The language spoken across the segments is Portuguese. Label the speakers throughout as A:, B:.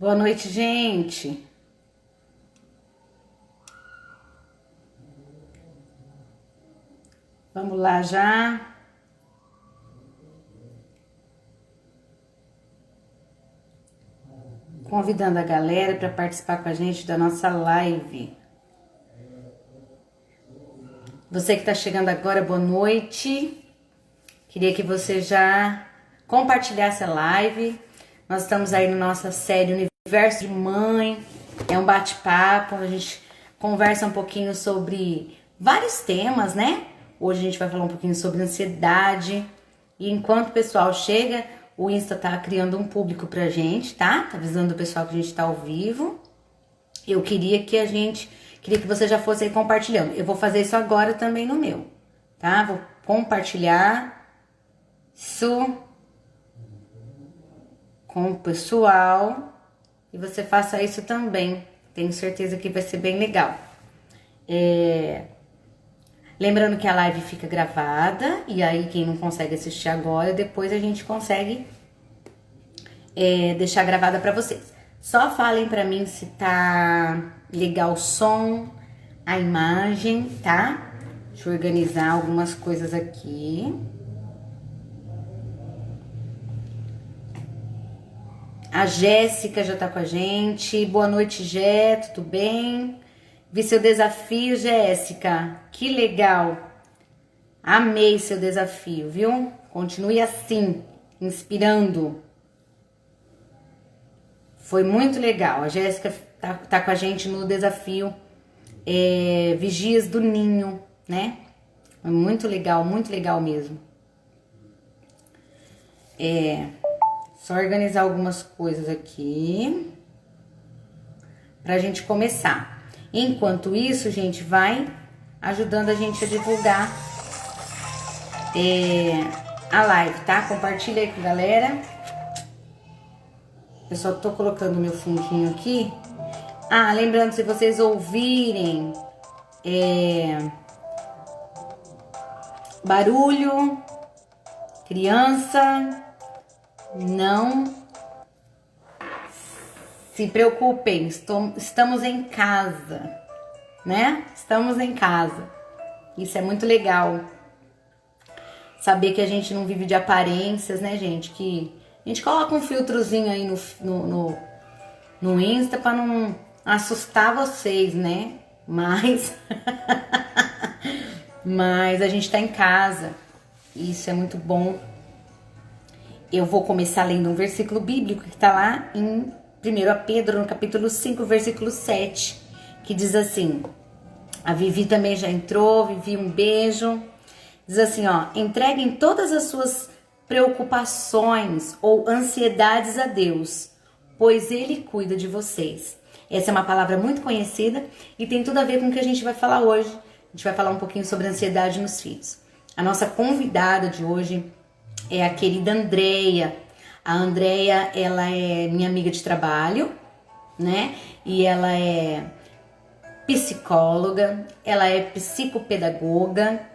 A: Boa noite, gente. Vamos lá já. Convidando a galera para participar com a gente da nossa live. Você que está chegando agora, boa noite. Queria que você já compartilhasse a live. Nós estamos aí na nossa série Universo de Mãe. É um bate-papo, a gente conversa um pouquinho sobre vários temas, né? Hoje a gente vai falar um pouquinho sobre ansiedade. E enquanto o pessoal chega, o Insta tá criando um público pra gente, tá? Tá avisando o pessoal que a gente tá ao vivo. Eu queria que você já fosse aí compartilhando. Eu vou fazer isso agora também no meu, tá? Vou compartilhar isso com o pessoal e você faça isso também. Tenho certeza que vai ser bem legal. Lembrando que a live fica gravada e aí quem não consegue assistir agora, depois a gente consegue deixar gravada para vocês. Só falem para mim se tá legal o som, a imagem, tá? Deixa eu organizar algumas coisas aqui. A Jéssica já tá com a gente. Boa noite, Jé, tudo bem? Vi seu desafio, Jéssica. Que legal. Amei seu desafio, viu? Continue assim, inspirando. Foi muito legal. A Jéssica tá com a gente no desafio Vigias do Ninho, né? É muito legal mesmo. Só organizar algumas coisas aqui pra gente começar. Enquanto isso, gente, vai ajudando a gente a divulgar a live, tá? Compartilha aí com a galera. Eu só tô colocando meu fundinho aqui. Ah, lembrando, se vocês ouvirem barulho, criança, não se preocupem, estamos em casa, né? Estamos em casa. Isso é muito legal. Saber que a gente não vive de aparências, né, gente? Que a gente coloca um filtrozinho aí no Insta pra não assustar vocês, né? Mas a gente tá em casa. Isso é muito bom. Eu vou começar lendo um versículo bíblico que tá lá em 1 Pedro, no capítulo 5, versículo 7, que diz assim: a Vivi também já entrou, Vivi, um beijo. Diz assim, ó: entreguem todas as suas preocupações ou ansiedades a Deus, pois Ele cuida de vocês. Essa é uma palavra muito conhecida e tem tudo a ver com o que a gente vai falar hoje. A gente vai falar um pouquinho sobre ansiedade nos filhos. A nossa convidada de hoje é a querida Andreia. A Andreia, ela é minha amiga de trabalho, né? E ela é psicóloga, ela é psicopedagoga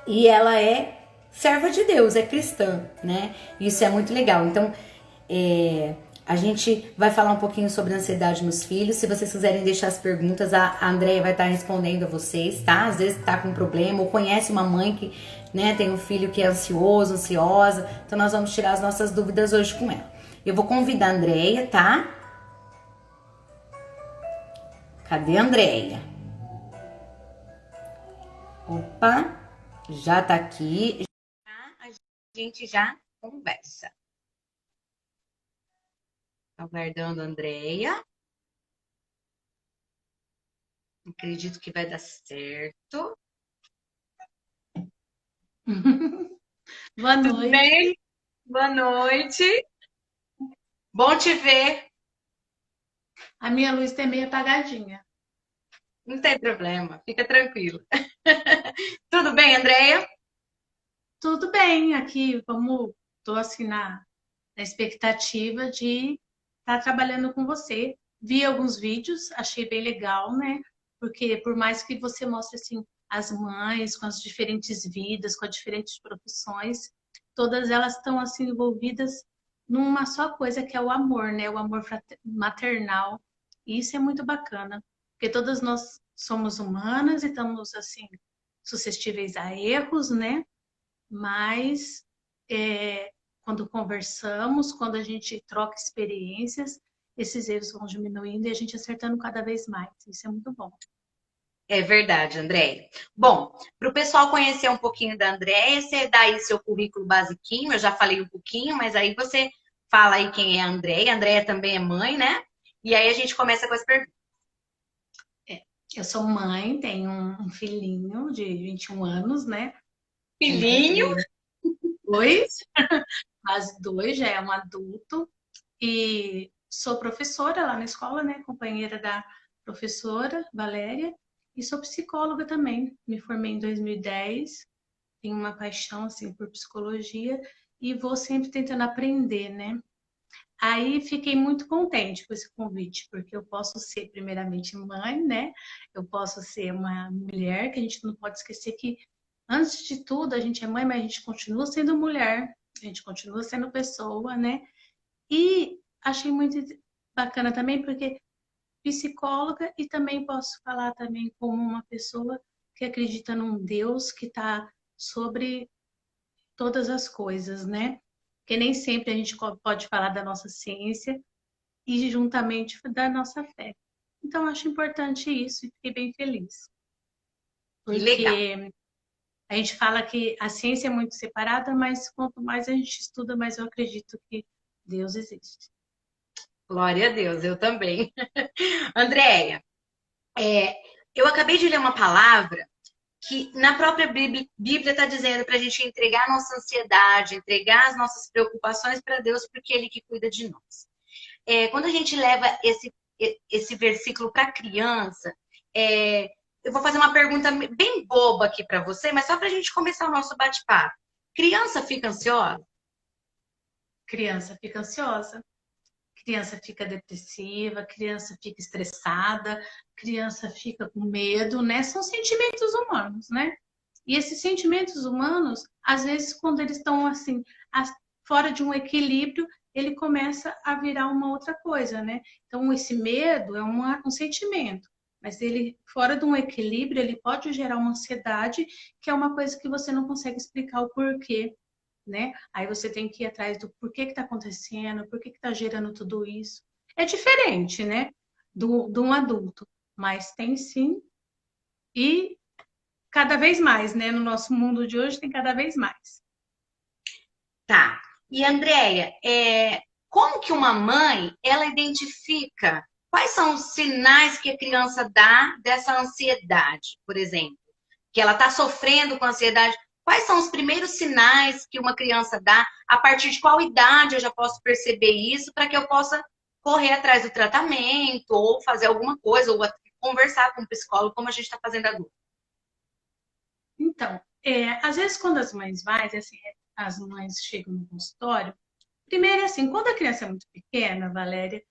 A: e ela é serva de Deus, é cristã, né? Isso é muito legal. Então, a gente vai falar um pouquinho sobre ansiedade nos filhos. Se vocês quiserem deixar as perguntas, a Andréia vai estar respondendo a vocês, tá? Às vezes tá com problema ou conhece uma mãe que, né, tem um filho que é ansioso, ansiosa. Então, nós vamos tirar as nossas dúvidas hoje com ela. Eu vou convidar a Andréia, tá? Cadê a Andréia? Opa, já tá aqui. A gente já conversa. Aguardando a Andréia. Acredito que vai dar certo.
B: Boa
A: Tudo
B: noite.
A: bem? Boa noite. Bom te ver.
B: A minha luz está meio apagadinha.
A: Não tem problema, fica tranquilo. Tudo bem, Andréia?
B: Tudo bem, aqui vamos, estou assim na expectativa de estar trabalhando com você. Vi alguns vídeos, achei bem legal, né? Porque por mais que você mostre assim as mães com as diferentes vidas, com as diferentes profissões, todas elas estão assim envolvidas numa só coisa que é o amor, né? O amor maternal. E isso é muito bacana, porque todas nós somos humanas e estamos assim suscetíveis a erros, né? Mas quando conversamos, quando a gente troca experiências, esses erros vão diminuindo e a gente acertando cada vez mais. Isso é muito bom.
A: É verdade, Andréia. Bom, para o pessoal conhecer um pouquinho da Andréia, você dá aí seu currículo basiquinho, eu já falei um pouquinho, mas aí você fala aí quem é a Andréia. A Andréia também é mãe, né? E aí a gente começa com as perguntas.
B: É, eu sou mãe, tenho um filhinho de 21 anos, né? Um
A: Filhinho?
B: bebê, dois, quase dois, já é um adulto. E sou professora lá na escola, né? Companheira da professora Valéria. E sou psicóloga também. Me formei em 2010. Tenho uma paixão, assim, por psicologia. E vou sempre tentando aprender, né? Aí fiquei muito contente com esse convite, porque eu posso ser, primeiramente, mãe, né? Eu posso ser uma mulher, que a gente não pode esquecer que, antes de tudo, a gente é mãe, mas a gente continua sendo mulher, a gente continua sendo pessoa, né? E achei muito bacana também, porque psicóloga e também posso falar também como uma pessoa que acredita num Deus que está sobre todas as coisas, né? Porque nem sempre a gente pode falar da nossa ciência e juntamente da nossa fé. Então, acho importante isso e fiquei bem feliz.
A: Que legal.
B: Porque a gente fala que a ciência é muito separada, mas quanto mais a gente estuda, mais eu acredito que Deus existe.
A: Glória a Deus, eu também. Andréia, eu acabei de ler uma palavra que na própria Bíblia está dizendo para a gente entregar a nossa ansiedade, entregar as nossas preocupações para Deus, porque Ele que cuida de nós. Quando a gente leva esse versículo para a criança, eu vou fazer uma pergunta bem boba aqui para você, mas só para a gente começar o nosso bate-papo. Criança fica ansiosa?
B: Criança fica ansiosa, criança fica depressiva, criança fica estressada, criança fica com medo, né? São sentimentos humanos, né? E esses sentimentos humanos, às vezes, quando eles estão assim, fora de um equilíbrio, ele começa a virar uma outra coisa, né? Então, esse medo é um sentimento, mas ele, fora de um equilíbrio, ele pode gerar uma ansiedade, que é uma coisa que você não consegue explicar o porquê, né? Aí você tem que ir atrás do porquê que está acontecendo, por que está gerando tudo isso. É diferente, né? De um adulto, mas tem sim, e cada vez mais, né? No nosso mundo de hoje tem cada vez mais.
A: Tá. E Andréia, como que uma mãe ela identifica quais são os sinais que a criança dá dessa ansiedade, por exemplo? Que ela está sofrendo com ansiedade. Quais são os primeiros sinais que uma criança dá? A partir de qual idade eu já posso perceber isso para que eu possa correr atrás do tratamento ou fazer alguma coisa ou conversar com o psicólogo como a gente está fazendo agora?
B: Então, às vezes quando as mães vão, assim, as mães chegam no consultório, primeiro assim, quando a criança é muito pequena, Valéria,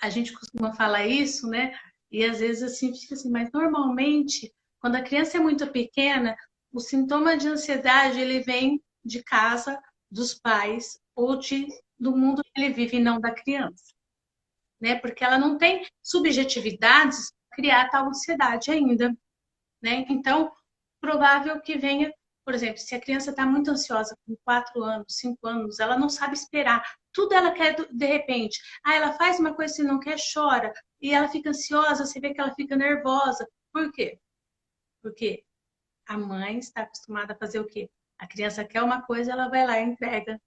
B: a gente costuma falar isso, né? E às vezes assim fica assim, mas normalmente, quando a criança é muito pequena, o sintoma de ansiedade ele vem de casa, dos pais ou do mundo que ele vive e não da criança, né? Porque ela não tem subjetividades para criar tal ansiedade ainda, né? Então, provável que venha, por exemplo, se a criança está muito ansiosa com 4 anos, 5 anos, ela não sabe esperar. Tudo ela quer de repente. Ah, ela faz uma coisa e não quer, chora. E ela fica ansiosa, você vê que ela fica nervosa. Por quê? Porque a mãe está acostumada a fazer o quê? A criança quer uma coisa, ela vai lá e entrega.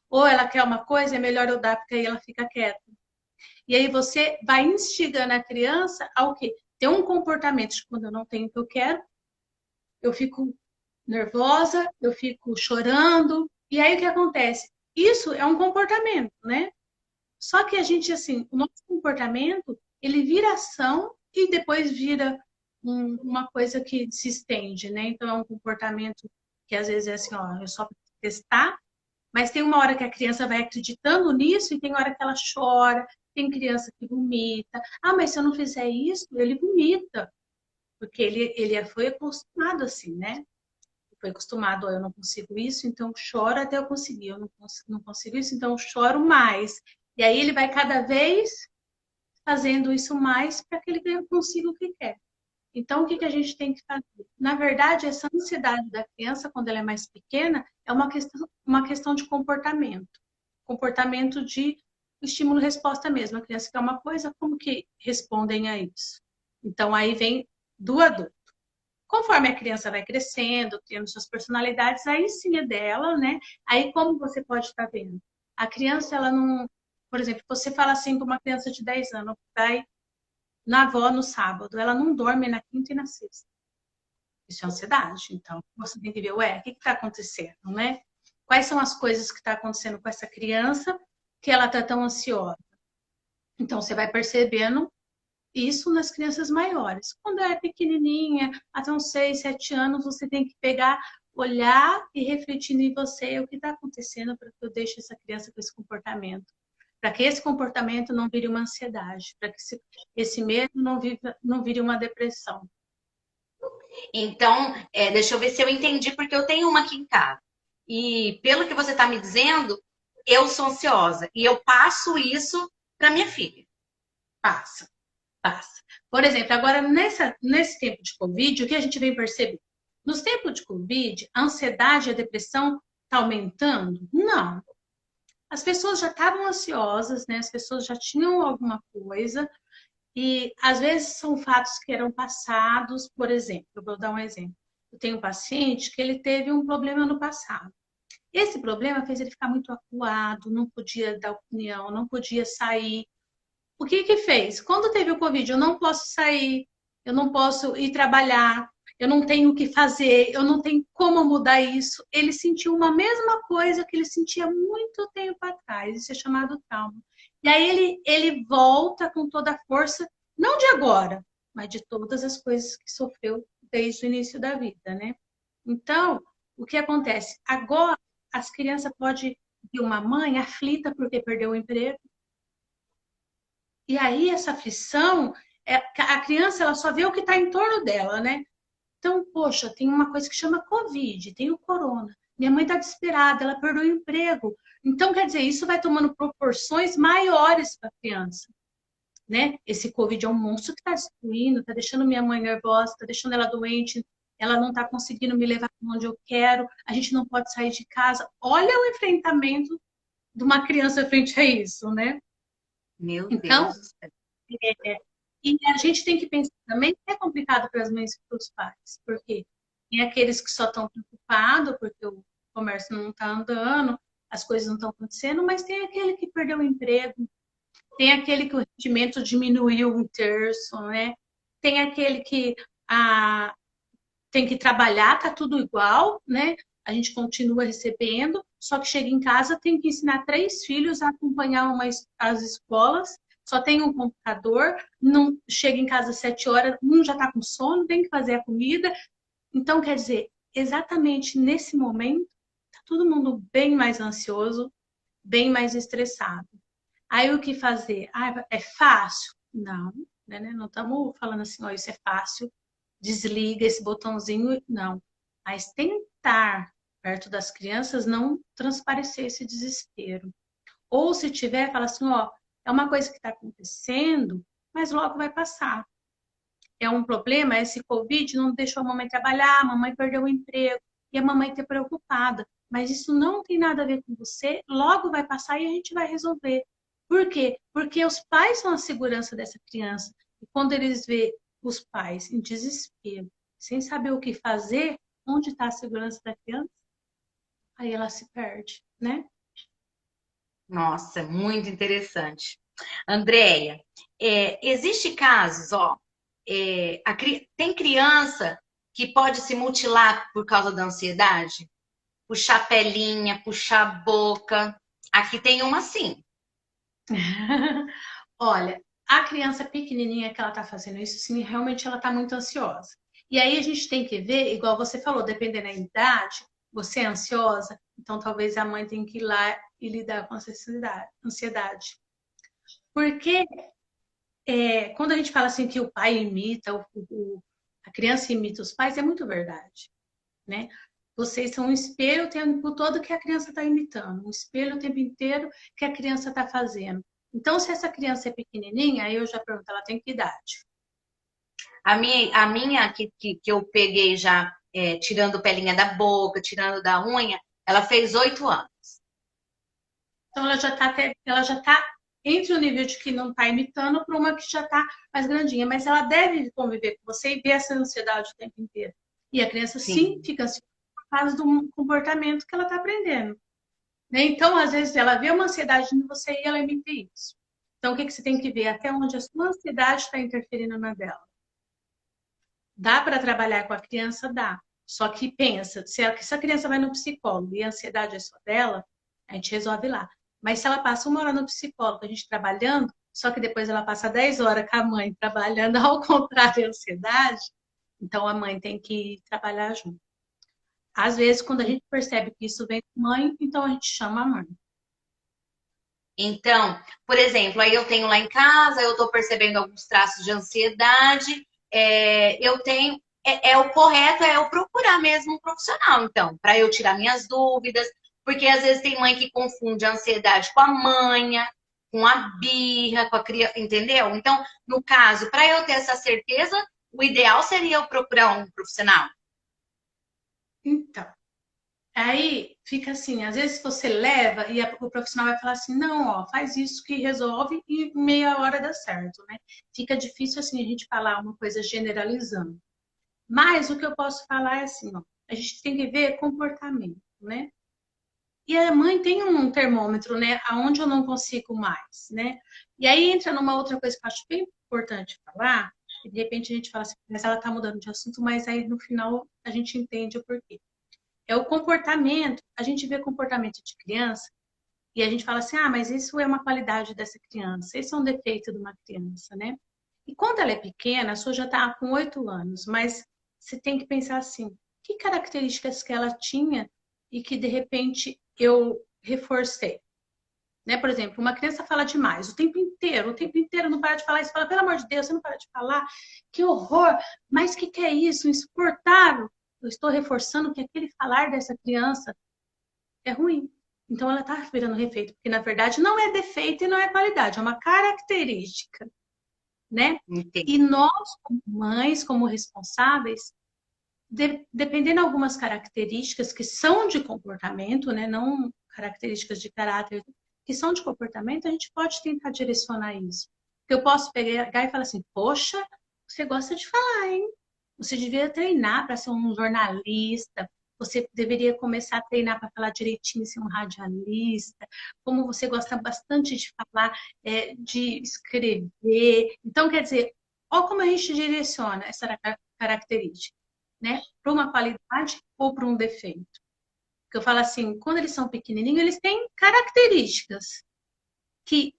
B: Ou ela quer uma coisa, é melhor eu dar, porque aí ela fica quieta. E aí você vai instigando a criança ao quê? Ter um comportamento de quando eu não tenho o que eu quero, eu fico nervosa, eu fico chorando. E aí o que acontece? Isso é um comportamento, né? Só que a gente, assim, o nosso comportamento, ele vira ação e depois vira uma coisa que se estende, né? Então é um comportamento que às vezes é assim, ó, eu só preciso testar, mas tem uma hora que a criança vai acreditando nisso e tem hora que ela chora, tem criança que vomita. Ah, mas se eu não fizer isso, ele vomita, porque ele foi acostumado assim, né? Foi acostumado, ó, eu não consigo isso, então eu choro até eu conseguir. Eu não consigo isso, então eu choro mais. E aí ele vai cada vez fazendo isso mais para que ele consiga o que quer. Então, o que a gente tem que fazer? Na verdade, essa ansiedade da criança, quando ela é mais pequena, é uma questão de comportamento. Comportamento de estímulo-resposta mesmo. A criança quer uma coisa, como que respondem a isso? Então, aí vem do adulto. Conforme a criança vai crescendo, tendo suas personalidades, aí sim é dela, né? Aí como você pode estar vendo? A criança, ela não... Por exemplo, você fala assim para uma criança de 10 anos, vai na avó no sábado, ela não dorme na quinta e na sexta. Isso é ansiedade. Então, você tem que ver, ué, o que está acontecendo, né? Quais são as coisas que estão acontecendo com essa criança que ela está tão ansiosa? Então, você vai percebendo isso nas crianças maiores. Quando é pequenininha, até uns 6, 7 anos, você tem que pegar, olhar e refletir em você o que está acontecendo para que eu deixe essa criança com esse comportamento. Para que esse comportamento não vire uma ansiedade, para que esse medo não vire uma depressão.
A: Então, deixa eu ver se eu entendi, porque eu tenho uma aqui em casa. E pelo que você está me dizendo, eu sou ansiosa. E eu passo isso para minha filha.
B: Passa, passa. Por exemplo, agora nesse tempo de Covid, o que a gente vem perceber? Nos tempos de Covid, a ansiedade e a depressão está aumentando? Não. As pessoas já estavam ansiosas, né? As pessoas já tinham alguma coisa, e às vezes são fatos que eram passados, por exemplo, eu vou dar um exemplo. Eu tenho um paciente que ele teve um problema no passado. Esse problema fez ele ficar muito acuado, não podia dar opinião, não podia sair. O que que fez? Quando teve o Covid, eu não posso sair, eu não posso ir trabalhar, eu não tenho o que fazer, eu não tenho como mudar isso. Ele sentiu uma mesma coisa que ele sentia muito tempo atrás, isso é chamado trauma. E aí ele volta com toda a força, não de agora, mas de todas as coisas que sofreu desde o início da vida, né? Então, o que acontece? Agora, as crianças podem ver uma mãe aflita porque perdeu o emprego, e aí essa aflição, a criança ela só vê o que está em torno dela, né? Então, poxa, tem uma coisa que chama Covid, tem o corona. Minha mãe está desesperada, ela perdeu o emprego. Então, quer dizer, isso vai tomando proporções maiores para a criança, né? Esse Covid é um monstro que está destruindo, está deixando minha mãe nervosa, está deixando ela doente, ela não está conseguindo me levar para onde eu quero, a gente não pode sair de casa. Olha o enfrentamento de uma criança frente a isso, né?
A: Meu
B: Então,
A: Deus do céu.
B: e a gente tem que pensar também que é complicado para as mães e para os pais, porque tem aqueles que só estão preocupados porque o comércio não está andando, as coisas não estão acontecendo, mas tem aquele que perdeu o emprego, tem aquele que o rendimento diminuiu um terço, né? Tem aquele que tem que trabalhar, tá tudo igual, né? A gente continua recebendo, só que chega em casa, tem que ensinar 3 filhos a acompanhar as escolas, só tem um computador, não chega em casa às 7 horas, um já está com sono, tem que fazer a comida. Então, quer dizer, exatamente nesse momento, tá todo mundo bem mais ansioso, bem mais estressado. Aí o que fazer? Ah, é fácil? Não, né? Não estamos falando assim, ó, isso é fácil, desliga esse botãozinho, não. Mas tentar, perto das crianças, não transparecer esse desespero. Ou se tiver, fala assim, ó, é uma coisa que está acontecendo, mas logo vai passar. É um problema, esse Covid não deixou a mamãe trabalhar, a mamãe perdeu o emprego, e a mamãe está preocupada. Mas isso não tem nada a ver com você, logo vai passar e a gente vai resolver. Por quê? Porque os pais são a segurança dessa criança. E quando eles vê os pais em desespero, sem saber o que fazer, onde está a segurança da criança? Aí ela se perde, né?
A: Nossa, muito interessante. Andréia, existe casos, ó, tem criança que pode se mutilar por causa da ansiedade? Puxar pelinha, puxar a boca. Aqui tem uma sim.
B: Olha, a criança pequenininha que ela está fazendo isso, sim, realmente ela está muito ansiosa. E aí a gente tem que ver, igual você falou, dependendo da idade, você é ansiosa, então talvez a mãe tenha que ir lá e lidar com essa ansiedade. Porque quando a gente fala assim que o pai imita, a criança imita os pais, é muito verdade, né? Vocês são um espelho o tempo todo que a criança está imitando, um espelho o tempo inteiro que a criança está fazendo. Então, se essa criança é pequenininha, aí eu já pergunto, ela tem que idade?
A: A minha que eu peguei já, tirando pelinha da boca, tirando da unha, ela fez 8 anos.
B: Então, ela já tá entre o nível de que não está imitando para uma que já está mais grandinha. Mas ela deve conviver com você e ver essa ansiedade o tempo inteiro. E a criança, sim,
A: Sim.
B: fica assim por causa do comportamento que ela está aprendendo. Né? Então, às vezes, ela vê uma ansiedade em você e ela imita isso. Então, o que você tem que ver? Até onde a sua ansiedade está interferindo na dela. Dá para trabalhar com a criança? Dá. Só que pensa, se essa criança vai no psicólogo e a ansiedade é só dela, a gente resolve lá. Mas se ela passa 1 hora no psicólogo, a gente trabalhando, só que depois ela passa 10 horas com a mãe trabalhando, ao contrário da ansiedade, então a mãe tem que trabalhar junto. Às vezes, quando a gente percebe que isso vem com a mãe, então a gente chama a mãe.
A: Então, por exemplo, aí eu tenho lá em casa, eu estou percebendo alguns traços de ansiedade, eu tenho. O correto é eu procurar mesmo um profissional, então, para eu tirar minhas dúvidas, porque às vezes tem mãe que confunde a ansiedade com a manha, com a birra, com a criança, entendeu? Então, no caso, para eu ter essa certeza, o ideal seria eu procurar um profissional.
B: Então, aí fica assim, às vezes você leva e o profissional vai falar assim, não, ó, faz isso que resolve e em meia hora dá certo, né? Fica difícil assim a gente falar uma coisa generalizando. Mas o que eu posso falar é assim, ó, a gente tem que ver comportamento, né? E a mãe tem um termômetro, né? Aonde eu não consigo mais, né? E aí entra numa outra coisa que eu acho bem importante falar, e de repente a gente fala assim, mas ela tá mudando de assunto, mas aí no final a gente entende o porquê. É o comportamento, a gente vê comportamento de criança e a gente fala assim, ah, mas isso é uma qualidade dessa criança, isso é um defeito de uma criança, né? E quando ela é pequena, a sua já está com 8 anos, mas você tem que pensar assim, que características que ela tinha e que de repente eu reforcei. Né? Por exemplo, uma criança fala demais o tempo inteiro não para de falar, e você fala, pelo amor de Deus, você não para de falar, que horror, mas o que é isso? Insuportável. Eu estou reforçando que aquele falar dessa criança é ruim. Então ela está virando defeito, porque na verdade não é defeito e não é qualidade, é uma característica, né? E
A: Entende?
B: nós, como mães, como responsáveis, dependendo de algumas características que são de comportamento, né? Não características de caráter, que são de comportamento, a gente pode tentar direcionar isso. Eu posso pegar e falar assim, poxa, você gosta de falar, hein? Você devia treinar para ser um jornalista, você deveria começar a treinar para falar direitinho, ser um radialista, como você gosta bastante de falar, de escrever. Então, quer dizer, olha como a gente direciona essa característica, né? Para uma qualidade ou para um defeito. Porque eu falo assim, quando eles são pequenininhos, eles têm características que,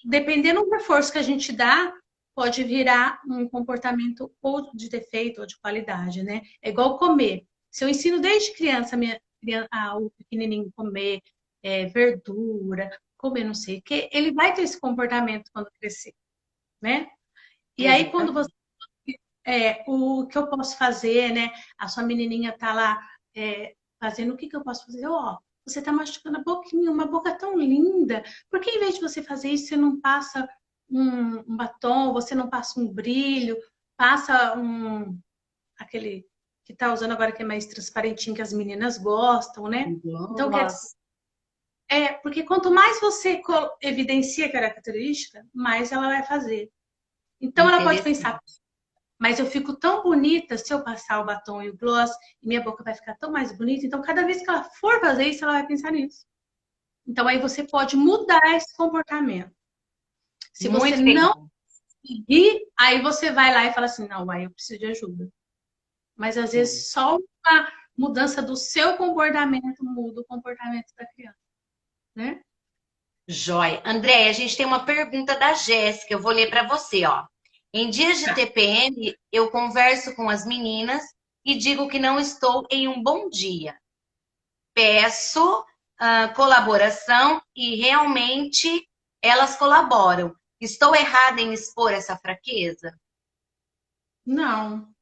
B: dependendo do reforço que a gente dá, pode virar um comportamento ou de defeito ou de qualidade, né? É igual comer. Se eu ensino desde criança o pequenininho comer verdura, comer não sei o quê, ele vai ter esse comportamento quando crescer, né? E aí, quando você
A: Exatamente.
B: o que eu posso fazer, né? A sua menininha tá lá fazendo, o que que eu posso fazer? Ó, você tá machucando a boquinha, uma boca tão linda. Por que em vez de você fazer isso, você não passa um batom, você não passa um brilho, passa aquele que tá usando agora que é mais transparentinho, que as meninas gostam, né? Então, quer dizer,
A: Gloss.
B: porque quanto mais você evidencia a característica, mais ela vai fazer. Então, ela pode pensar,
A: Interessante.
B: mas eu fico tão bonita se eu passar o batom e o gloss, e minha boca vai ficar tão mais bonita. Então, cada vez que ela for fazer isso, ela vai pensar nisso. Então, aí você pode mudar esse comportamento. Se você
A: Muito
B: não
A: legal.
B: conseguir, aí você vai lá e fala assim: não, aí eu preciso de ajuda. Mas às
A: Sim.
B: vezes só uma mudança do seu comportamento muda o comportamento da criança, né?
A: Joia. André, a gente tem uma pergunta da Jéssica, eu vou ler para você, ó. Em dias de
B: Tá.
A: TPM, eu converso com as meninas e digo que não estou em um bom dia. Peço colaboração e realmente elas colaboram. Estou errada em expor essa fraqueza?
B: Não.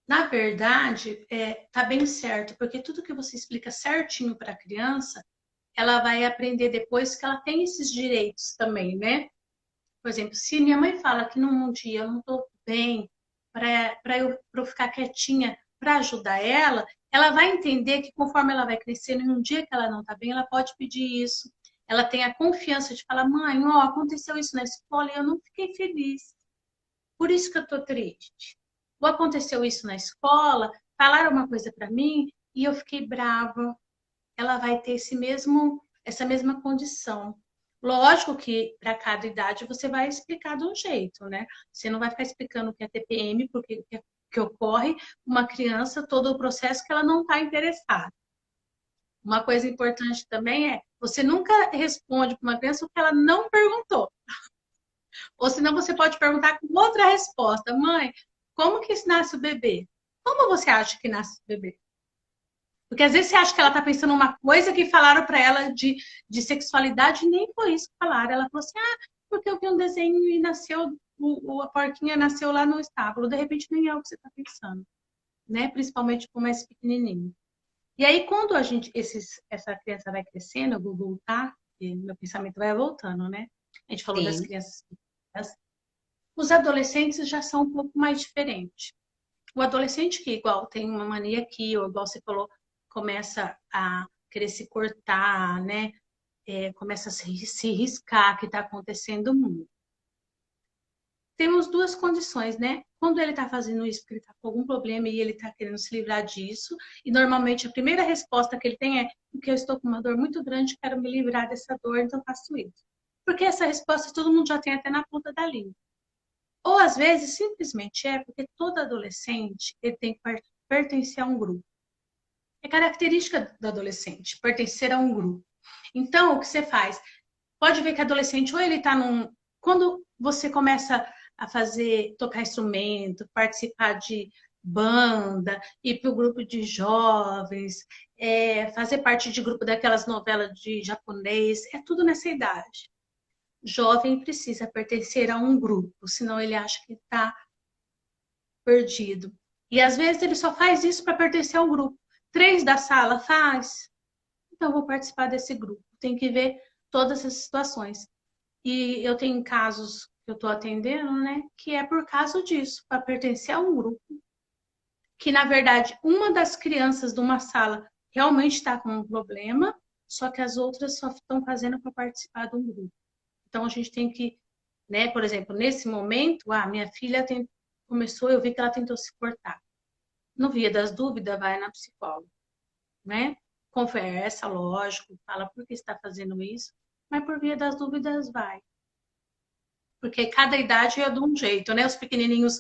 B: Na verdade, tá bem certo, porque tudo que você explica certinho para a criança, ela vai aprender depois que ela tem esses direitos também, né? Por exemplo, se minha mãe fala que num dia eu não estou bem, pra eu ficar quietinha para ajudar ela, ela vai entender que conforme ela vai crescendo, em um dia que ela não está bem, ela pode pedir isso. Ela tem a confiança de falar, mãe, ó, aconteceu isso na escola e eu não fiquei feliz. Por isso que eu estou triste. Ou aconteceu isso na escola, falaram uma coisa para mim e eu fiquei brava. Ela vai ter essa mesma condição. Lógico que para cada idade você vai explicar de um jeito, né? Você não vai ficar explicando o que é TPM, porque que ocorre uma criança, todo o processo que ela não está interessada. Uma coisa importante também é, você nunca responde para uma criança o que ela não perguntou. Ou senão você pode perguntar com outra resposta. Mãe, como que nasce o bebê? Como você acha que nasce o bebê? Porque às vezes você acha que ela está pensando uma coisa que falaram para ela de sexualidade e nem foi isso que falaram. Ela falou assim, ah, porque eu vi um desenho e nasceu, a porquinha nasceu lá no estábulo. De repente nem é o que você está pensando, né? Principalmente com o mais pequenininho. E aí quando essa criança vai crescendo, eu vou voltar, e meu pensamento vai voltando, né? A gente falou das
A: Sim.
B: crianças. Os adolescentes já são um pouco mais diferentes. O adolescente que igual tem uma mania aqui, ou igual você falou, começa a querer se cortar, né? Começa a se riscar que está acontecendo muito. Temos duas condições, né? Quando ele está fazendo isso porque ele está com algum problema e ele está querendo se livrar disso, e normalmente a primeira resposta que ele tem é porque eu estou com uma dor muito grande, quero me livrar dessa dor, então faço isso. Porque essa resposta todo mundo já tem até na ponta da língua. Ou às vezes simplesmente é porque todo adolescente ele tem que pertencer a um grupo. É característica do adolescente pertencer a um grupo. Então, o que você faz? Pode ver que adolescente, ou ele tá num. Quando você começa a tocar instrumento, participar de banda, ir para o grupo de jovens, fazer parte de grupo daquelas novelas de japonês, é tudo nessa idade. Jovem precisa pertencer a um grupo, senão ele acha que está perdido. E às vezes ele só faz isso para pertencer ao grupo. 3 da sala faz, então vou participar desse grupo. Tem que ver todas essas situações. E eu tenho casos que eu estou atendendo, né, que é por causa disso, para pertencer a um grupo, que na verdade uma das crianças de uma sala realmente está com um problema, só que as outras só estão fazendo para participar de um grupo. Então a gente tem que, né, por exemplo, nesse momento, minha filha começou, eu vi que ela tentou se cortar. No via das dúvidas, vai na psicóloga, né? Conversa, lógico, fala por que está fazendo isso, mas por via das dúvidas vai. Porque cada idade é de um jeito, né? Os pequenininhos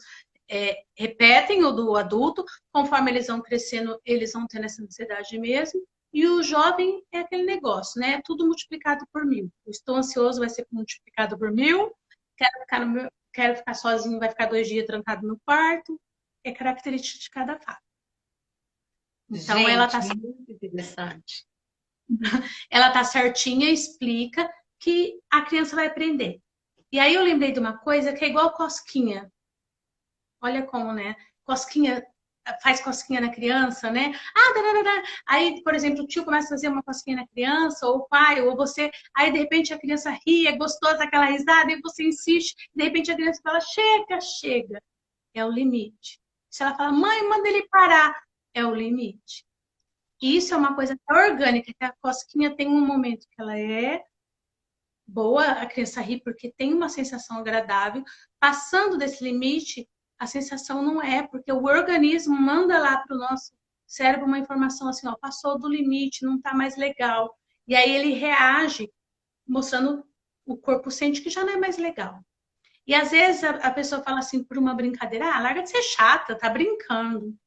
B: repetem o do adulto, conforme eles vão crescendo, eles vão tendo essa ansiedade mesmo. E o jovem é aquele negócio, né? Tudo multiplicado por 1000. Eu estou ansioso, vai ser multiplicado por 1000. Quero ficar sozinho, vai ficar 2 dias trancado no quarto. É característica de cada fase. Então,
A: Gente, muito interessante.
B: ela tá certinha, explica que a criança vai aprender. E aí eu lembrei de uma coisa que é igual cosquinha. Olha como, né? Cosquinha, faz cosquinha na criança, né? Dararara. Aí, por exemplo, o tio começa a fazer uma cosquinha na criança, ou o pai, ou você. Aí, de repente, a criança ri, é gostosa aquela risada, e você insiste. De repente, a criança fala: chega, chega. É o limite. Se ela fala: mãe, manda ele parar. É o limite. E isso é uma coisa orgânica, que a cosquinha tem um momento que ela é boa, a criança ri porque tem uma sensação agradável. Passando desse limite, a sensação não é, porque o organismo manda lá para o nosso cérebro uma informação assim, ó, passou do limite, não está mais legal. E aí ele reage, mostrando o corpo sente que já não é mais legal. E às vezes a pessoa fala assim por uma brincadeira, larga de ser chata, tá brincando.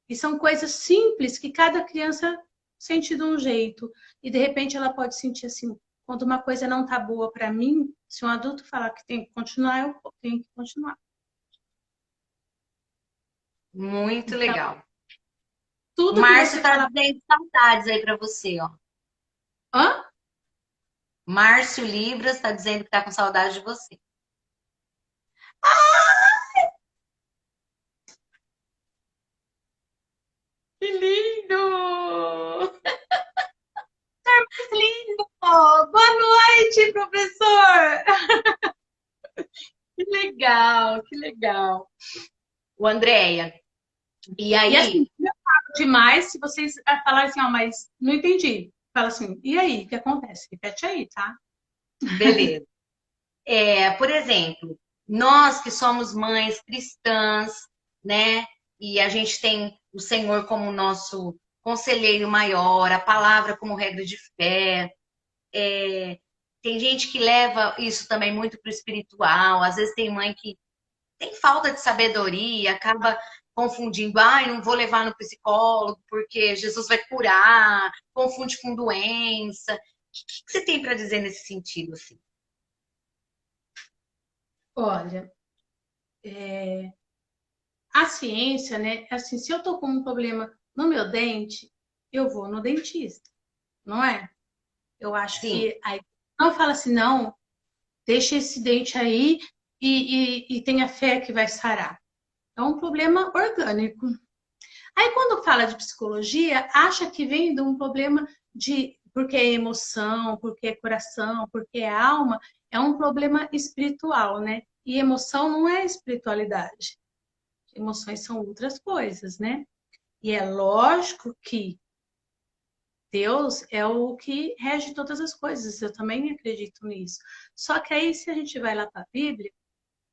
B: E são coisas simples que cada criança sente de um jeito. E de repente ela pode sentir assim, quando uma coisa não tá boa para mim, se um adulto falar que tem que continuar, eu tenho que continuar.
A: Muito
B: Então,
A: legal.
B: tudo que
A: Márcio
B: você
A: tá
B: falar.
A: dizendo saudades aí para você, ó.
B: Hã?
A: Márcio Libras está dizendo que tá com saudade de você. Que lindo!
B: Lindo! Boa noite, professor!
A: Que legal, que legal. O Andréia, e
B: E assim,
A: aí,
B: eu falo demais se vocês falarem assim, ó, mas não entendi. Fala assim, e aí, o que acontece? Repete aí, tá?
A: beleza. Por exemplo, nós que somos mães cristãs, né? E a gente tem o Senhor como nosso conselheiro maior, a palavra como regra de fé. Tem gente que leva isso também muito para o espiritual. Às vezes tem mãe que tem falta de sabedoria, acaba confundindo, ai, não vou levar no psicólogo porque Jesus vai curar, confunde com doença. O que você tem para dizer nesse sentido, assim?
B: Olha, a ciência, né? É assim, se eu tô com um problema no meu dente, eu vou no dentista, não é? Eu acho
A: Sim,
B: que aí não fala assim, não, deixa esse dente aí e tenha fé que vai sarar. É um problema orgânico. Aí, quando fala de psicologia, acha que vem de um problema de porque é emoção, porque é coração, porque é alma, é um problema espiritual, né? E emoção não é espiritualidade. Emoções são outras coisas, né? E é lógico que Deus é o que rege todas as coisas, eu também acredito nisso. Só que aí, se a gente vai lá para a Bíblia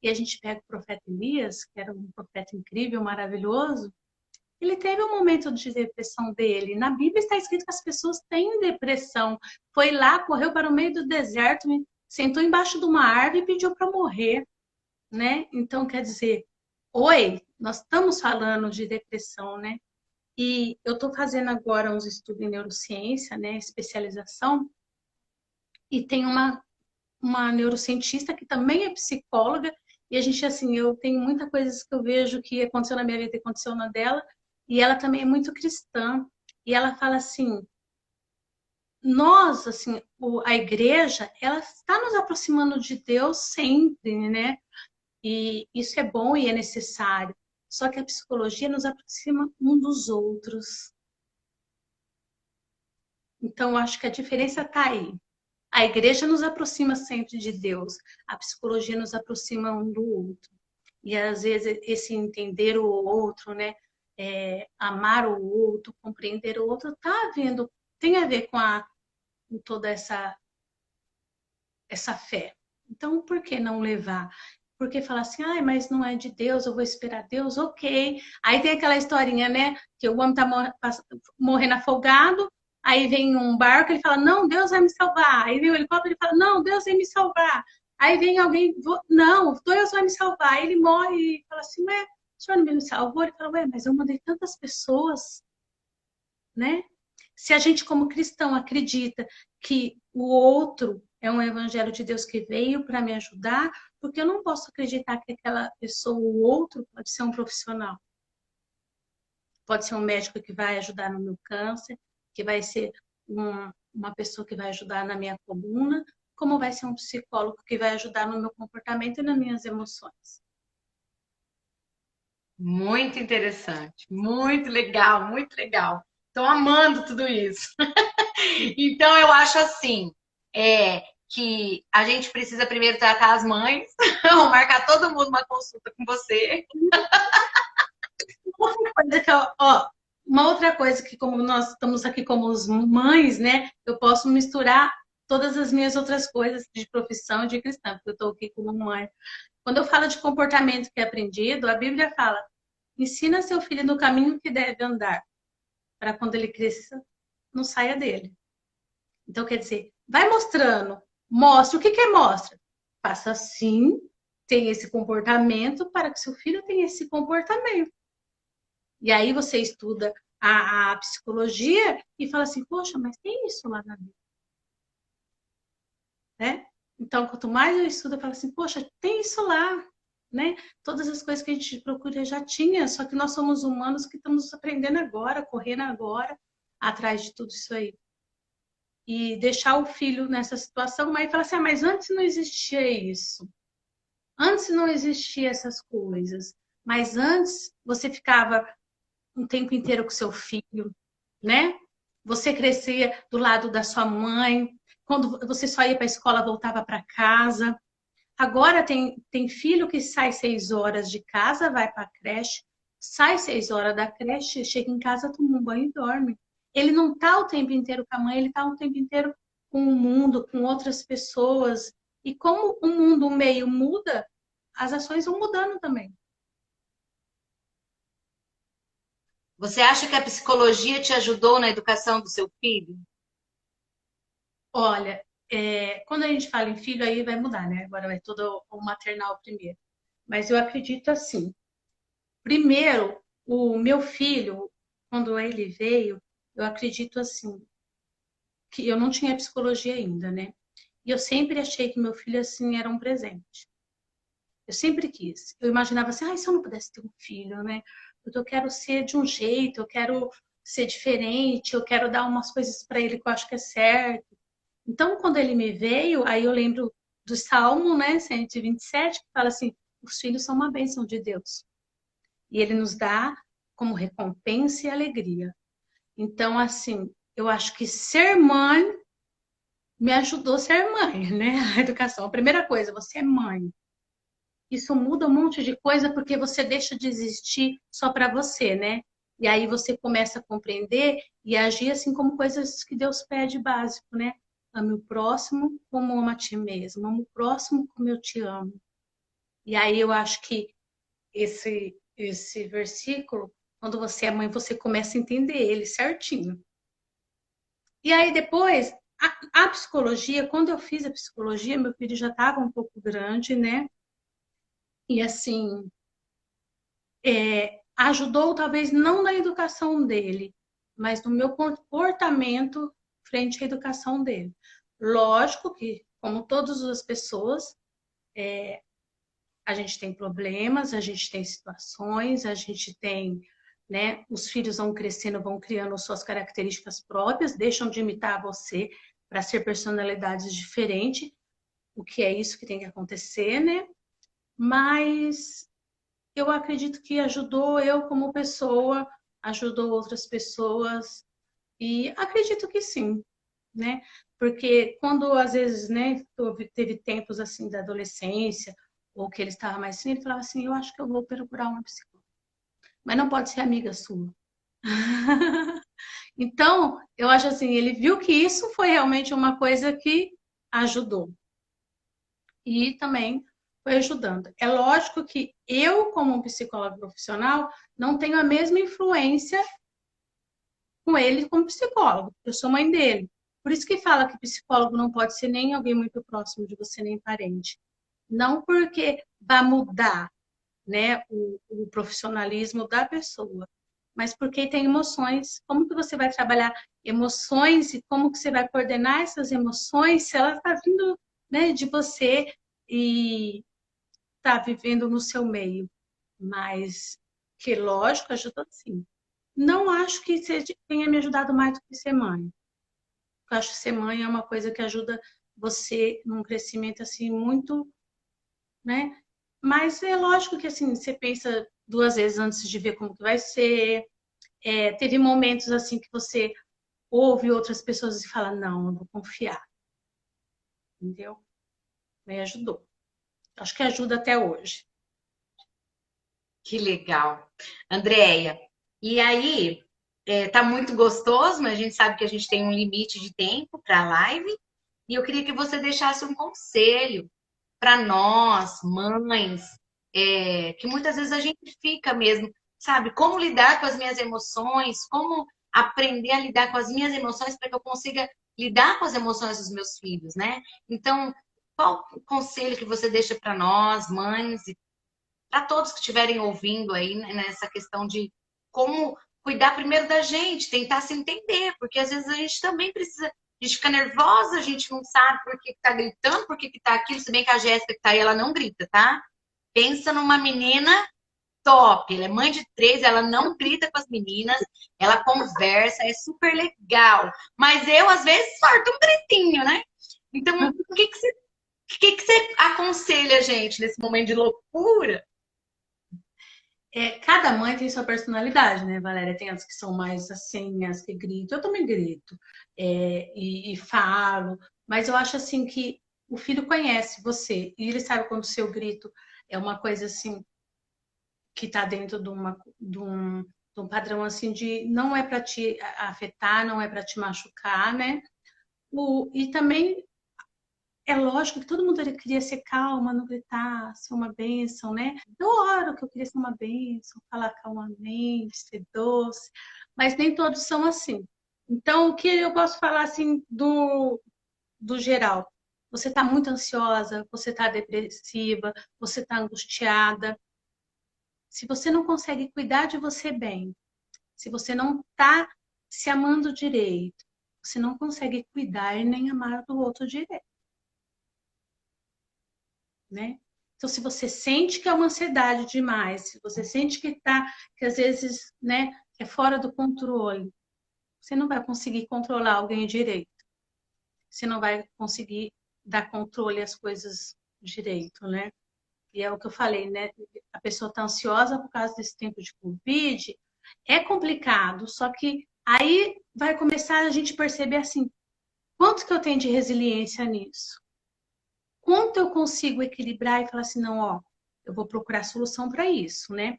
B: e a gente pega o profeta Elias, que era um profeta incrível, maravilhoso, ele teve um momento de depressão dele. Na Bíblia está escrito que as pessoas têm depressão. Foi lá, correu para o meio do deserto, sentou embaixo de uma árvore e pediu para morrer, né? Então, quer dizer, oi, nós estamos falando de depressão, né? E eu estou fazendo agora uns estudos em neurociência, né? Especialização, e tem uma neurocientista que também é psicóloga, e a gente, assim, eu tenho muita coisa que eu vejo que aconteceu na minha vida e aconteceu na dela, e ela também é muito cristã, e ela fala assim, nós, assim, a igreja, ela está nos aproximando de Deus sempre, né? E isso é bom e é necessário. Só que a psicologia nos aproxima um dos outros. Então, eu acho que a diferença está aí. A igreja nos aproxima sempre de Deus, a psicologia nos aproxima um do outro. E às vezes esse entender o outro, né, amar o outro, compreender o outro, tá havendo, tem a ver com toda essa fé. Então, por que não levar? Porque falar assim, ah, mas não é de Deus, eu vou esperar Deus, ok. Aí tem aquela historinha, né? Que o homem tá morrendo afogado, aí vem um barco, ele fala, não, Deus vai me salvar. Aí vem o helicóptero, ele fala, não, Deus vai me salvar. Aí vem alguém, não, Deus vai me salvar. Aí ele morre e fala assim, ué, o senhor não me salvou? Ele fala, ué, mas eu mandei tantas pessoas, né? Se a gente, como cristão, acredita que o outro é um evangelho de Deus que veio para me ajudar, porque eu não posso acreditar que aquela pessoa, o outro, pode ser um profissional, pode ser um médico que vai ajudar no meu câncer, que vai ser uma pessoa que vai ajudar na minha coluna, como vai ser um psicólogo que vai ajudar no meu comportamento e nas minhas emoções.
A: muito interessante, muito legal, muito legal. Estou amando tudo isso. Então, eu acho assim, que a gente precisa primeiro tratar as mães, ou marcar todo mundo uma consulta com você.
B: Outra coisa que, uma outra coisa que, como nós estamos aqui como mães, né, eu posso misturar todas as minhas outras coisas de profissão de cristã, porque eu estou aqui como mãe. Quando eu falo de comportamento que é aprendido, a Bíblia fala: ensina seu filho no caminho que deve andar, para quando ele cresça, não saia dele. Então, quer dizer, vai mostrando, mostra. O que é mostra? Faça assim, tem esse comportamento, para que seu filho tenha esse comportamento. E aí você estuda a psicologia e fala assim, poxa, mas tem isso lá na Bíblia, né? Então, quanto mais eu estudo, eu falo assim, poxa, tem isso lá, né? Todas as coisas que a gente procura já tinha, só que nós somos humanos que estamos aprendendo agora, correndo agora, atrás de tudo isso aí. E deixar o filho nessa situação, mas fala assim, ah, mas antes não existia isso. Antes não existia essas coisas. Mas antes você ficava um tempo inteiro com seu filho, né? Você crescia do lado da sua mãe, quando você só ia para a escola, voltava para casa. Agora tem filho que sai 6 horas de casa, vai para a creche, sai 6 horas da creche, chega em casa, toma um banho e dorme. Ele não está o tempo inteiro com a mãe, ele está o tempo inteiro com o mundo, com outras pessoas. E como o mundo, o meio muda, as ações vão mudando também.
A: Você acha que a psicologia te ajudou na educação do seu filho?
B: Olha, quando a gente fala em filho, aí vai mudar, né? Agora vai todo o maternal primeiro. Mas eu acredito assim. Primeiro, o meu filho, quando ele veio, eu acredito assim, que eu não tinha psicologia ainda, né? E eu sempre achei que meu filho, assim, era um presente. Eu sempre quis. Eu imaginava assim, se eu não pudesse ter um filho, né? Porque eu quero ser de um jeito, eu quero ser diferente, eu quero dar umas coisas para ele que eu acho que é certo. Então, quando ele me veio, aí eu lembro do Salmo, né, 127, que fala assim: os filhos são uma bênção de Deus. E ele nos dá como recompensa e alegria. Então, assim, eu acho que ser mãe me ajudou a ser mãe, né? A educação. A primeira coisa, você é mãe. Isso muda um monte de coisa porque você deixa de existir só para você, né? E aí você começa a compreender e agir assim como coisas que Deus pede básico, né? Ame o próximo como ama a ti mesmo. Ame o próximo como eu te amo. E aí eu acho que esse versículo, quando você é mãe, você começa a entender ele certinho. E aí depois, a psicologia, quando eu fiz a psicologia, meu filho já estava um pouco grande, né? E assim, ajudou talvez não na educação dele, mas no meu comportamento frente à educação dele. Lógico que, como todas as pessoas, a gente tem problemas, a gente tem situações, a gente tem, né? Os filhos vão crescendo, vão criando suas características próprias, deixam de imitar você para ser personalidades diferentes, o que é isso que tem que acontecer, né? Mas eu acredito que ajudou eu como pessoa, ajudou outras pessoas e acredito que sim, né? Porque quando às vezes, né, teve tempos assim da adolescência ou que ele estava mais assim, ele falava assim, eu acho que eu vou procurar uma psicóloga, mas não pode ser amiga sua. Então, eu acho assim, ele viu que isso foi realmente uma coisa que ajudou e também foi ajudando. É lógico que eu, como psicóloga profissional, não tenho a mesma influência com ele como psicólogo. Eu sou mãe dele. Por isso que fala que psicólogo não pode ser nem alguém muito próximo de você, nem parente. Não porque vai mudar, né, o profissionalismo da pessoa, mas porque tem emoções. Como que você vai trabalhar emoções e como que você vai coordenar essas emoções se ela está vindo, né, de você e está vivendo no seu meio? Mas que lógico, ajuda sim. Não acho que tenha me ajudado mais do que ser mãe. Eu acho que ser mãe é uma coisa que ajuda você num crescimento assim muito, né? Mas é lógico que assim, você pensa 2 vezes antes de ver como que vai ser. Teve momentos assim que você ouve outras pessoas e fala, não, eu vou confiar. Entendeu? Me ajudou. Acho que ajuda até hoje.
A: Que legal. Andréia, e aí, tá muito gostoso, mas a gente sabe que a gente tem um limite de tempo para a live, e eu queria que você deixasse um conselho para nós, mães, que muitas vezes a gente fica mesmo, sabe, como lidar com as minhas emoções, como aprender a lidar com as minhas emoções para que eu consiga lidar com as emoções dos meus filhos, né? Então, qual o conselho que você deixa para nós, mães, e para todos que estiverem ouvindo aí, né, nessa questão de como cuidar primeiro da gente, tentar se entender, porque às vezes a gente também precisa, a gente fica nervosa, a gente não sabe por que tá gritando, por que tá aquilo, se bem que a Jéssica que tá aí, ela não grita, tá? Pensa numa menina top, ela é mãe de 3, ela não grita com as meninas, ela conversa, é super legal, mas eu às vezes sorto um gritinho, né? Então, o que que você aconselha a gente nesse momento de loucura?
B: Cada mãe tem sua personalidade, né, Valéria? Tem as que são mais assim, as que gritam. Eu também grito e falo, mas eu acho assim que o filho conhece você e ele sabe quando o seu grito é uma coisa assim que está dentro de um padrão assim de não é para te afetar, não é para te machucar, né? E também é lógico que todo mundo queria ser calma, não gritar, ser uma bênção, né? Eu oro que eu queria ser uma bênção, falar calmamente, ser doce, mas nem todos são assim. Então, o que eu posso falar assim do geral? Você está muito ansiosa, você está depressiva, você está angustiada. Se você não consegue cuidar de você bem, se você não está se amando direito, você não consegue cuidar e nem amar do outro direito, né? Então, se você sente que é uma ansiedade demais, se você sente que às vezes, né, é fora do controle, você não vai conseguir controlar alguém direito. Você não vai conseguir dar controle às coisas direito, né? E é o que eu falei, né? A pessoa está ansiosa por causa desse tempo de Covid, é complicado, só que aí vai começar a gente perceber assim, quanto que eu tenho de resiliência nisso? Quanto eu consigo equilibrar e falar assim, não, ó, eu vou procurar solução para isso, né?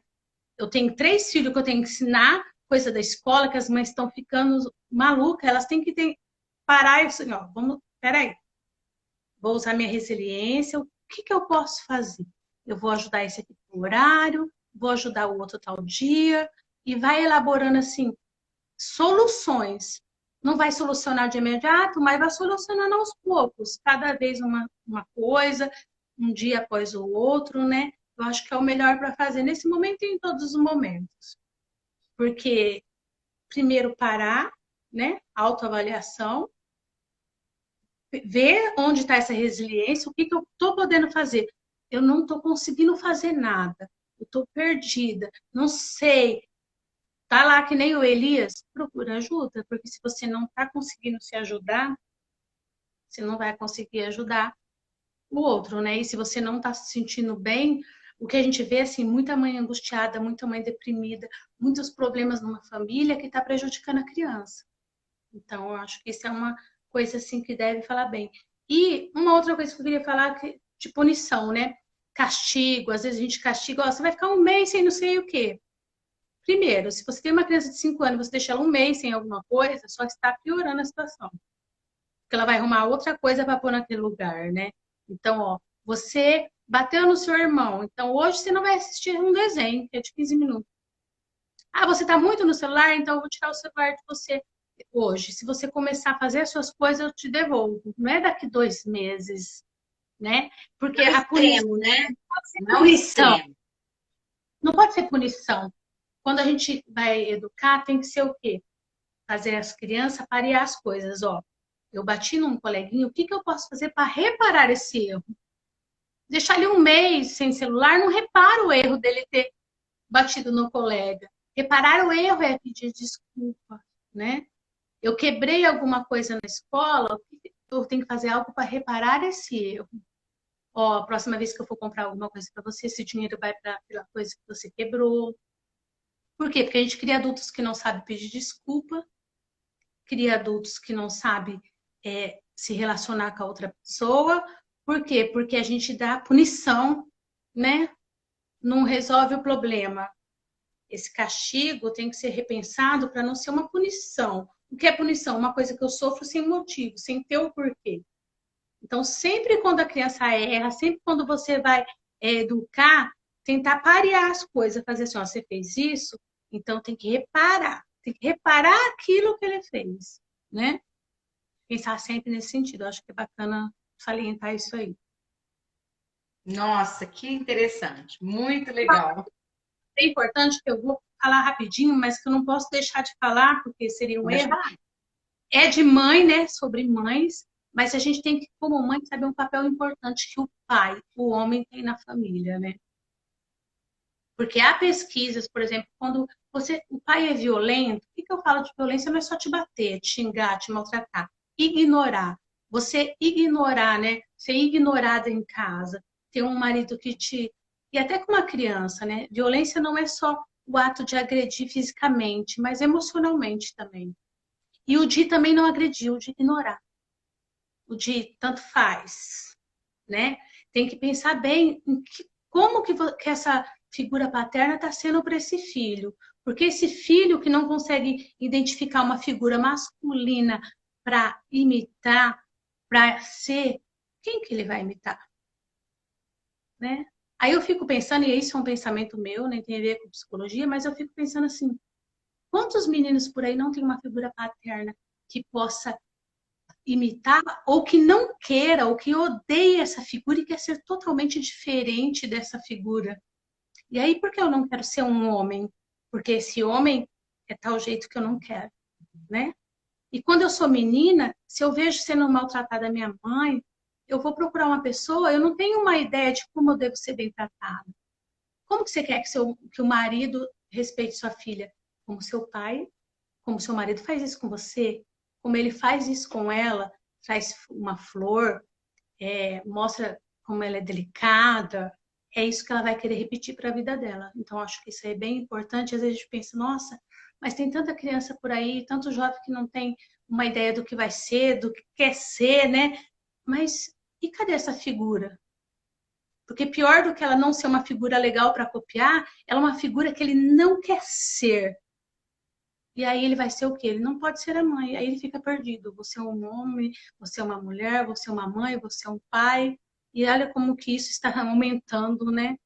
B: Eu tenho 3 filhos que eu tenho que ensinar, coisa da escola, que as mães estão ficando malucas, elas têm que parar e assim, ó, vamos, peraí, vou usar minha resiliência, o que que eu posso fazer? Eu vou ajudar esse aqui no horário, vou ajudar o outro tal dia, e vai elaborando assim soluções. Não vai solucionar de imediato, mas vai solucionando aos poucos, cada vez uma coisa, um dia após o outro, né? Eu acho que é o melhor para fazer nesse momento e em todos os momentos. Porque primeiro parar, né? Autoavaliação, ver onde está essa resiliência, o que, que eu estou podendo fazer. Eu não estou conseguindo fazer nada, eu estou perdida, não sei. Tá lá que nem o Elias, procura ajuda, porque se você não está conseguindo se ajudar, você não vai conseguir ajudar o outro, né? E se você não está se sentindo bem, o que a gente vê assim, muita mãe angustiada, muita mãe deprimida, muitos problemas numa família que está prejudicando a criança. Então, eu acho que isso é uma coisa assim que deve falar bem. E uma outra coisa que eu queria falar de punição, né? Castigo, às vezes a gente castiga, ó, você vai ficar um mês sem não sei o quê. Primeiro, se você tem uma criança de 5 anos, você deixa ela um mês sem alguma coisa, só está piorando a situação. Porque ela vai arrumar outra coisa para pôr naquele lugar, né? Então, ó, você bateu no seu irmão, então hoje você não vai assistir um desenho, que é de 15 minutos. Ah, você está muito no celular, então eu vou tirar o celular de você hoje. Se você começar a fazer as suas coisas, eu te devolvo. Não é daqui 2 meses, né? Porque
A: É o
B: a punição,
A: extremo, né? Não é o
B: punição
A: extremo.
B: não pode ser punição. Quando a gente vai educar, tem que ser o quê? Fazer as crianças parear as coisas. Ó, eu bati num coleguinha, o que que eu posso fazer para reparar esse erro? Deixar ele um mês sem celular, não repara o erro dele ter batido no colega. Reparar o erro é pedir desculpa, né? Eu quebrei alguma coisa na escola, eu tenho que fazer algo para reparar esse erro. Ó, a próxima vez que eu for comprar alguma coisa para você, esse dinheiro vai para aquela coisa que você quebrou. Por quê? Porque a gente cria adultos que não sabem pedir desculpa, cria adultos que não sabem se relacionar com a outra pessoa. Por quê? Porque a gente dá punição, né? Não resolve o problema. Esse castigo tem que ser repensado para não ser uma punição. O que é punição? Uma coisa que eu sofro sem motivo, sem ter o porquê. Então, sempre quando a criança erra, sempre quando você vai educar, tentar parear as coisas, fazer assim, ó, você fez isso, então tem que reparar aquilo que ele fez, né? Pensar sempre nesse sentido. Eu acho que é bacana salientar isso aí.
A: Nossa, que interessante. Muito legal.
B: É importante que eu vou falar rapidinho, mas que eu não posso deixar de falar, porque seria um
A: Pode
B: erro.
A: falar.
B: É de mãe, né? Sobre mães, mas a gente tem que, como mãe, saber um papel importante que o pai, o homem, tem na família, né? Porque há pesquisas, por exemplo, quando o pai é violento, o que que eu falo de violência? Não é só te bater, te xingar, te maltratar. Ignorar. Você ignorar, né? Ser ignorada em casa. Ter um marido que te E até com uma criança, né? Violência não é só o ato de agredir fisicamente, mas emocionalmente também. E o de também não agredir, o de ignorar. O de tanto faz, né? Tem que pensar bem em como que essa figura paterna está sendo para esse filho. Porque esse filho que não consegue identificar uma figura masculina para imitar, para ser, quem que ele vai imitar? Né? Aí eu fico pensando, e isso é um pensamento meu, nem tem a ver com psicologia, mas eu fico pensando assim, quantos meninos por aí não tem uma figura paterna que possa imitar, ou que não queira, ou que odeia essa figura e quer ser totalmente diferente dessa figura? E aí, por que eu não quero ser um homem? Porque esse homem é tal jeito que eu não quero, né? E quando eu sou menina, se eu vejo sendo maltratada a minha mãe, eu vou procurar uma pessoa, eu não tenho uma ideia de como eu devo ser bem tratada. Como que você quer que o marido respeite sua filha? Como seu pai, como seu marido faz isso com você, como ele faz isso com ela, traz uma flor, mostra como ela é delicada, é isso que ela vai querer repetir para a vida dela. Então, acho que isso é bem importante. Às vezes a gente pensa, nossa, mas tem tanta criança por aí, tanto jovem que não tem uma ideia do que vai ser, do que quer ser, né? Mas e cadê essa figura? Porque pior do que ela não ser uma figura legal para copiar, ela é uma figura que ele não quer ser. E aí ele vai ser o quê? Ele não pode ser a mãe. Aí ele fica perdido. Você é um homem, você é uma mulher, você é uma mãe, você é um pai. E olha como que isso está aumentando, né?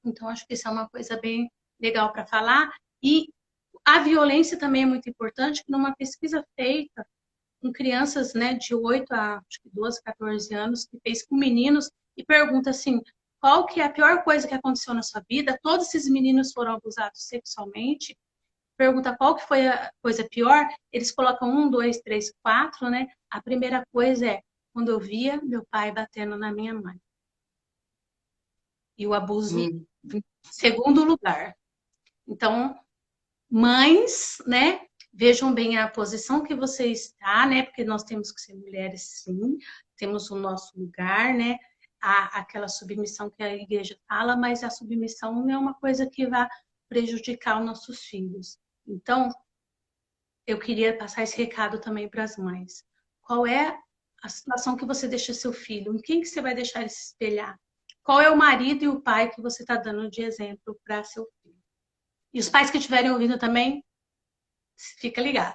B: Então acho que isso é uma coisa bem legal para falar. E a violência também é muito importante, que numa pesquisa feita com crianças, né, de 8 a acho que 12, 14 anos, que fez com meninos, e pergunta assim, qual que é a pior coisa que aconteceu na sua vida? Todos esses meninos foram abusados sexualmente. Pergunta qual que foi a coisa pior, eles colocam 1, 2, 3, 4, né? A primeira coisa é quando eu via meu pai batendo na minha mãe. E o abuso
A: Hum.
B: em segundo lugar. Então, mães, né? Vejam bem a posição que você está, né? Porque nós temos que ser mulheres, sim, temos o nosso lugar, né? Aquela submissão que a igreja fala, mas a submissão não é uma coisa que vá prejudicar os nossos filhos. Então, eu queria passar esse recado também para as mães. Qual é a situação que você deixa seu filho? Em quem que você vai deixar ele se espelhar? Qual é o marido e o pai que você está dando de exemplo para seu filho? E os pais que estiverem ouvindo também, fica ligado.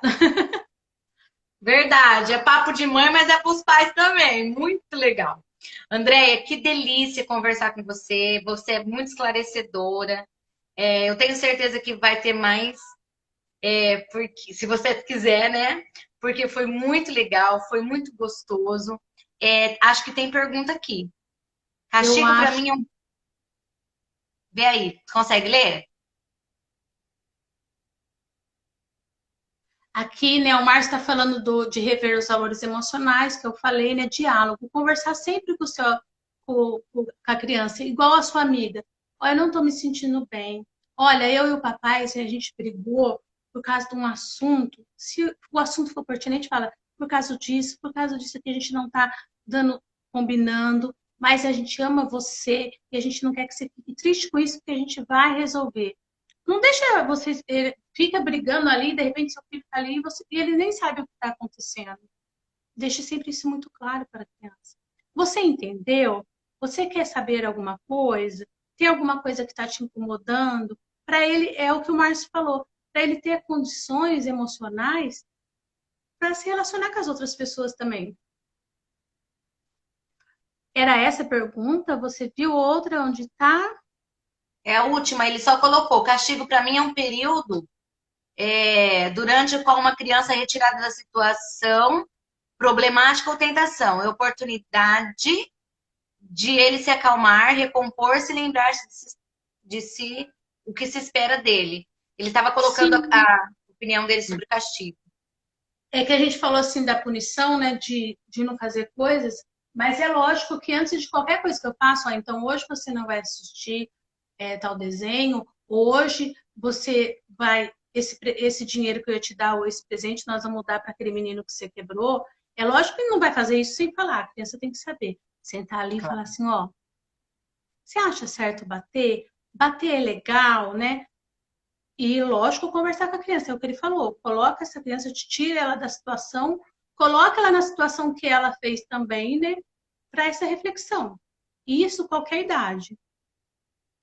A: Verdade, é papo de mãe, mas é para os pais também. Muito legal. Andréia, que delícia conversar com você. Você é muito esclarecedora. Eu tenho certeza que vai ter mais, porque se você quiser, né? Porque foi muito legal, foi muito gostoso. Acho que tem pergunta aqui.
B: Eu
A: Castigo para
B: acho.
A: mim é um. Vê aí, consegue ler?
B: Aqui, né, o Márcio está falando de rever os valores emocionais, que eu falei, né? Diálogo. Conversar sempre com a criança, igual a sua amiga. Olha, eu não estou me sentindo bem. Olha, eu e o papai, se a gente brigou por causa de um assunto, se o assunto for pertinente, fala por causa disso que a gente não está dando, combinando, mas a gente ama você e a gente não quer que você fique triste com isso, porque a gente vai resolver. Não deixa você, fica brigando ali, de repente seu filho está ali e ele nem sabe o que está acontecendo. Deixe sempre isso muito claro para a criança. Você entendeu? Você quer saber alguma coisa? Tem alguma coisa que está te incomodando? Para ele, é o que o Márcio falou, para ele ter condições emocionais para se relacionar com as outras pessoas também. Era essa a pergunta? Você viu outra onde está?
A: É a última, ele só colocou: castigo para mim é um período durante o qual uma criança é retirada da situação problemática ou tentação. É oportunidade de ele se acalmar, recompor-se e lembrar-se de si, o que se espera dele. Ele estava colocando
B: Sim.
A: a opinião dele sobre o castigo.
B: É que a gente falou assim da punição, né, de não fazer coisas, mas é lógico que antes de qualquer coisa que eu faço, então hoje você não vai assistir tal desenho, hoje você vai, esse dinheiro que eu ia te dar, ou esse presente, nós vamos dar para aquele menino que você quebrou. É lógico que ele não vai fazer isso sem falar, a criança tem que saber. Sentar ali e falar assim, ó, Você acha certo bater? Bater é legal, né? E, lógico, conversar com a criança, é o que ele falou. Coloca essa criança, tira ela da situação, coloca ela na situação que ela fez também, né? Para essa reflexão. E isso qualquer idade.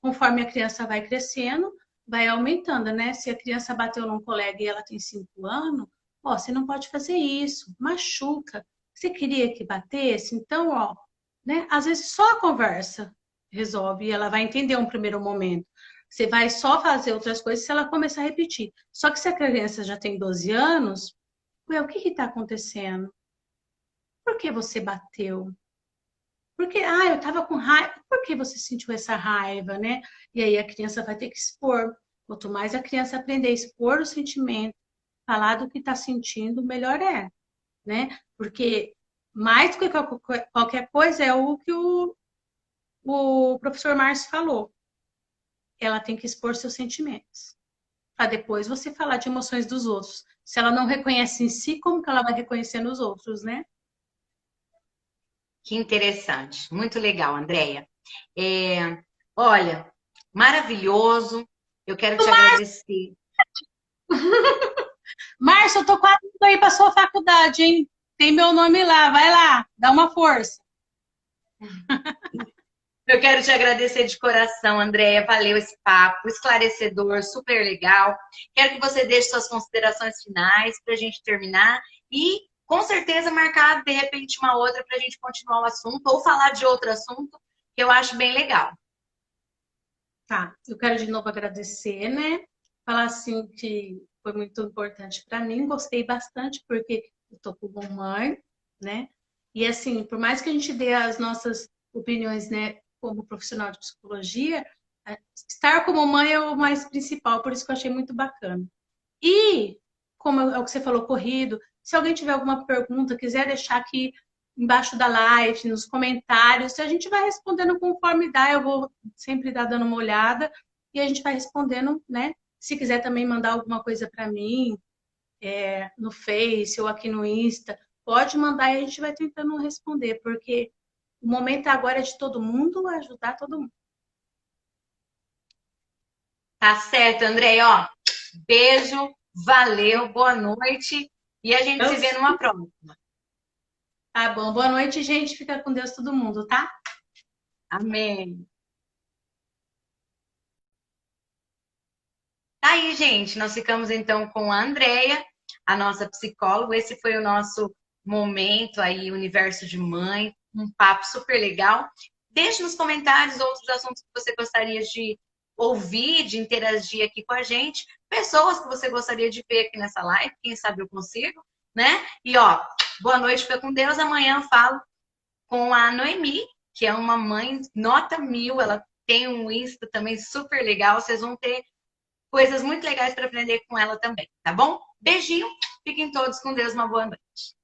B: Conforme a criança vai crescendo, vai aumentando, né? Se a criança bateu num colega e ela tem 5 anos, ó, você não pode fazer isso, machuca. Você queria que batesse? Então, ó, né? Às vezes só a conversa resolve e ela vai entender um primeiro momento. Você vai só fazer outras coisas se ela começar a repetir. Só que se a criança já tem 12 anos, ué, o que está acontecendo? Por que você bateu? Porque, eu tava com raiva. Por que você sentiu essa raiva, né? E aí a criança vai ter que expor. Quanto mais a criança aprender a expor o sentimento, falar do que está sentindo, melhor é, né? Porque mais do que qualquer coisa é o que o professor Márcio falou. Ela tem que expor seus sentimentos. Para depois você falar de emoções dos outros. Se ela não reconhece em si, como que ela vai reconhecer nos outros, né?
A: Que interessante, muito legal, Andréia. Olha, maravilhoso. Eu quero te agradecer.
B: Márcio, eu tô quase indo aí para sua faculdade, hein? Tem meu nome lá, vai lá, dá uma força.
A: Eu quero te agradecer de coração, Andréia. Valeu esse papo, esclarecedor, super legal. Quero que você deixe suas considerações finais para a gente terminar e, com certeza, marcar de repente uma outra para a gente continuar o assunto ou falar de outro assunto que eu acho bem legal.
B: Tá, eu quero de novo agradecer, né? Falar assim que foi muito importante para mim, gostei bastante porque eu tô com mamãe, né? E assim, por mais que a gente dê as nossas opiniões, né, como profissional de psicologia, estar como mãe é o mais principal, por isso que eu achei muito bacana. E, como é o que você falou, corrido, se alguém tiver alguma pergunta, quiser deixar aqui embaixo da live, nos comentários, a gente vai respondendo conforme dá, eu vou sempre dar dando uma olhada e a gente vai respondendo, né? Se quiser também mandar alguma coisa para mim, no Face ou aqui no Insta, pode mandar e a gente vai tentando responder, porque o momento agora é de todo mundo ajudar todo mundo.
A: Tá certo, Andréia. Ó, beijo, valeu, boa noite e a gente se vê numa próxima.
B: Tá bom, boa noite, gente. Fica com Deus todo mundo, tá?
A: Amém. Tá aí, gente. Nós ficamos então com a Andréia, a nossa psicóloga. Esse foi o nosso momento aí, Universo de Mãe, um papo super legal. Deixe nos comentários outros assuntos que você gostaria de ouvir, de interagir aqui com a gente, pessoas que você gostaria de ver aqui nessa live, quem sabe eu consigo, né? E ó, boa noite, fica com Deus. Amanhã eu falo com a Noemi, que é uma mãe nota 1000, ela tem um Insta também super legal, vocês vão ter coisas muito legais para aprender com ela também, tá bom? Beijinho, fiquem todos com Deus, uma boa noite.